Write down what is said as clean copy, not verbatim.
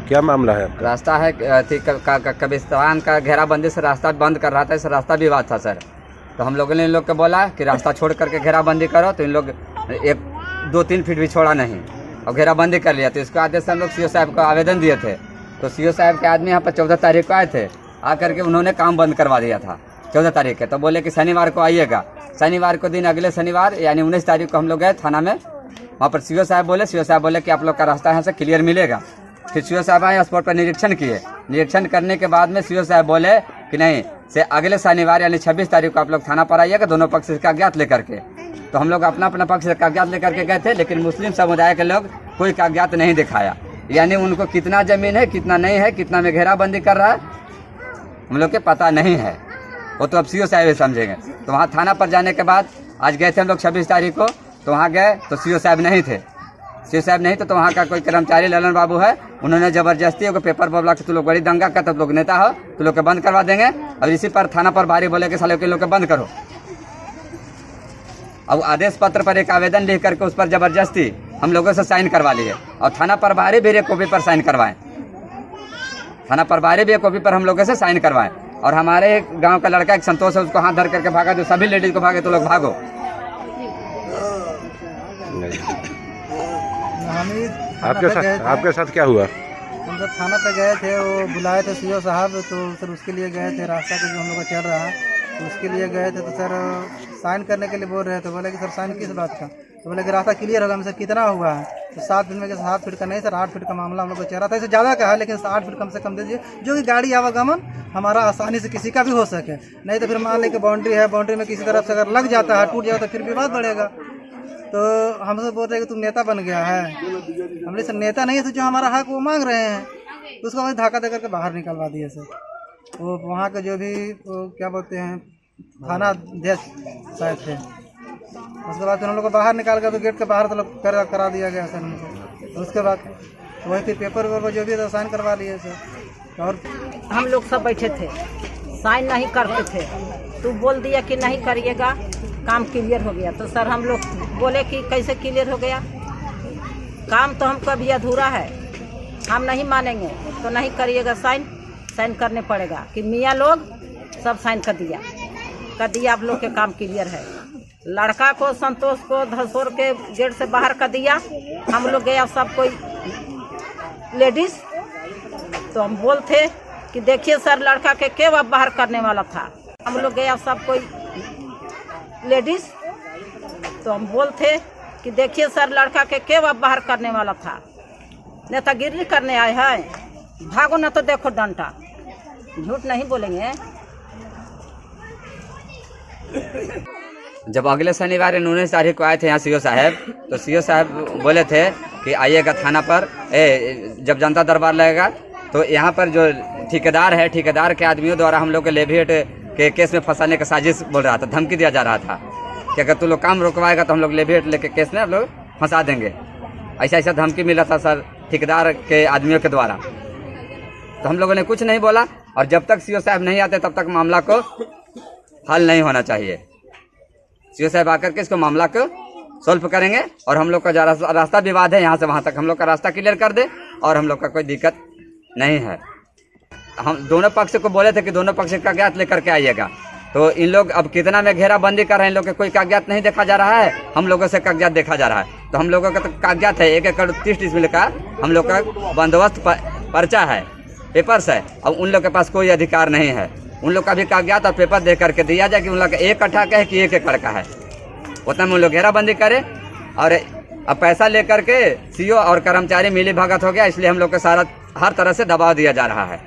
क्या मामला है? रास्ता है कब्रिस्तान का घेराबंदी से रास्ता बंद कर रहा था, इस रास्ता विवाद था सर। तो हम लोगों ने इन लोग को बोला कि रास्ता छोड़ करके घेराबंदी करो, तो इन लोग 1-2-3 फीट भी छोड़ा नहीं और घेराबंदी कर लिया। तो इसको आदेश से हम लोग सीओ साहब को आवेदन दिए थे। तो सीओ साहब के आदमी यहाँ पर 14 तारीख को आए थे, आकर के उन्होंने काम बंद करवा दिया था 14 तारीख के। तो बोले कि शनिवार को आइएगा। शनिवार को दिन अगले शनिवार यानी 19 तारीख को हम लोग गए थाना में। वहाँ पर सीओ साहब बोले कि आप लोग का रास्ता यहाँ से क्लियर मिलेगा। फिर सीओ साहब आए, स्पॉट पर निरीक्षण किए। निरीक्षण करने के बाद में सीओ साहब बोले कि नहीं से अगले शनिवार यानी 26 तारीख को आप लोग थाना पर आइएगा, दोनों पक्ष से कागजात लेकर के। तो हम लोग अपना अपना पक्ष से कागजात लेकर के गए थे, लेकिन मुस्लिम समुदाय के लोग कोई कागजात नहीं दिखाया। यानी उनको कितना ज़मीन है, कितना नहीं है, कितना में घेराबंदी कर रहा है, हम लोग के पता नहीं है। वो तो अब सीओ साहब समझेंगे। तो वहाँ थाना पर जाने के बाद आज गए थे हम लोग 26 तारीख को। तो वहाँ गए तो सीओ साहब नहीं थे। सीओ साहब नहीं तो वहाँ का कोई कर्मचारी ललन बाबू है, उन्होंने ज़बरदस्ती को पेपर बोला कि तू लोग बड़ी दंगा कर, तब लोग नेता हो, तू लोग के बंद करवा देंगे। अब इसी पर थाना पर बारी बोले कि साले के लोग के बंद करो। अब आदेश पत्र पर एक आवेदन लिख करके उस पर ज़बरदस्ती हम लोगों से साइन करवा लिए और थाना पर बाहरी भी एक कॉपी पर साइन करवाएं। थाना पर बाहरी भी एक कॉपी पर हम लोगों से साइन करवाएं। और हमारे गांव का लड़का एक संतोष है, उसको हाथ धर करके भागा, जो सभी लेडीज को भागे तो लोग भागो। आपके साथ क्या हुआ? हम जब थाना पे गए थे, वो बुलाए थे सीओ साहब, तो सर उसके लिए गए थे। रास्ता के जो हम लोग का चल रहा है तो उसके लिए गए थे। तो सर साइन करने के लिए बोल रहे थे। बोले कि सर साइन किस बात का? तो बोले कि रास्ता क्लियर होगा। हमसे कितना हुआ है? तो 7 दिन में 7 फीट का नहीं सर, 8 फीट का मामला हम लोग को चल रहा था। इससे ज़्यादा का है, लेकिन 8 फीट कम से कम दीजिए, जो कि गाड़ी आवागमन हमारा आसानी से किसी का भी हो सके। नहीं तो फिर मान लें कि बाउंड्री है, बाउंड्री में किसी तरफ से अगर लग जाता है, टूट जाए तो फिर विवाद बढ़ेगा। तो हमसे बोल रहे हैं कि तुम नेता बन गया है। हमने सर नेता नहीं है, तो जो हमारा हक वो मांग रहे हैं, तो उसको वही धक्का दे करके बाहर निकलवा दिए सर। वो वहाँ के जो भी क्या बोलते हैं थाना अध्यक्ष शायद थे, उसके बाद फिर हम लोग को बाहर निकाल कर तो गेट के बाहर तो करा दिया गया सर हमको। तो उसके बाद वही फिर पेपर वेपर जो भी था साइन करवा लिए सर। और हम लोग सब बैठे थे, साइन नहीं करते थे। तू बोल दिया कि नहीं करिएगा, काम क्लियर हो गया। तो सर हम लोग बोले कि कैसे क्लियर हो गया? काम तो हमको अभी अधूरा है, हम नहीं मानेंगे। तो नहीं करिएगा साइन करने पड़ेगा कि मियाँ लोग सब साइन कर दिया आप लोग के काम क्लियर है। लड़का को संतोष को धसोर के गेट से बाहर कर दिया। हम लोग गया सब कोई लेडीज। तो हम बोलते कि देखिए सर लड़का के क्यों अब बाहर करने वाला था। हम लोग गया सब कोई लेडीज। तो हम बोलते कि देखिए सर लड़का के क्यों अब बाहर करने वाला था। नेतागिरी करने आए हैं, भागो ना तो देखो डंडा। झूठ नहीं बोलेंगे। जब अगले शनिवार 19 तारीख को आए थे यहाँ सीओ साहब, तो सीओ साहब बोले थे कि आइएगा थाना पर, जब जनता दरबार लगेगा। तो यहाँ पर जो ठेकेदार है, ठेकेदार के आदमियों द्वारा हम लोग के लेभिएट के केस में फंसाने का साजिश बोल रहा था, धमकी दिया जा रहा था कि अगर तू लोग काम रोकवाएगा तो हम लोग लेभिएट लेके केस में हम लोग फंसा देंगे। ऐसा धमकी मिला था सर ठेकेदार के आदमियों के द्वारा। तो हम लोगों ने कुछ नहीं बोला, और जब तक सीओ साहब नहीं आते तब तक मामला को हल नहीं होना चाहिए। सीओ साहब आकर के इसको मामला को सॉल्व करेंगे, और हम लोग का जो रास्ता विवाद है यहाँ से वहाँ तक हम लोग का रास्ता क्लियर कर दे, और हम लोग का कोई दिक्कत नहीं है। हम दोनों पक्ष को बोले थे कि दोनों पक्ष कागजात लेकर के आइएगा। तो इन लोग अब कितना में घेराबंदी कर रहे हैं, इन लोग के कोई कागजात नहीं देखा जा रहा है, हम लोगों से कागजात देखा जा रहा है। तो हम लोगों का तो कागजात है 1 एकड़ 30 डिसमिल का, हम लोग का बंदोबस्त पर्चा है, पेपर्स है। अब उन लोग के पास कोई अधिकार नहीं है। उन लोग का भी कागजात और पेपर दे करके दिया जाए कि उन लोग का 1 कट्ठा का है कि 1 एकड़ का है, उतना में उन लोग घेराबंदी करें। और अब पैसा लेकर के सीओ और कर्मचारी मिली भगत हो गया, इसलिए हम लोग को सारा हर तरह से दबाव दिया जा रहा है।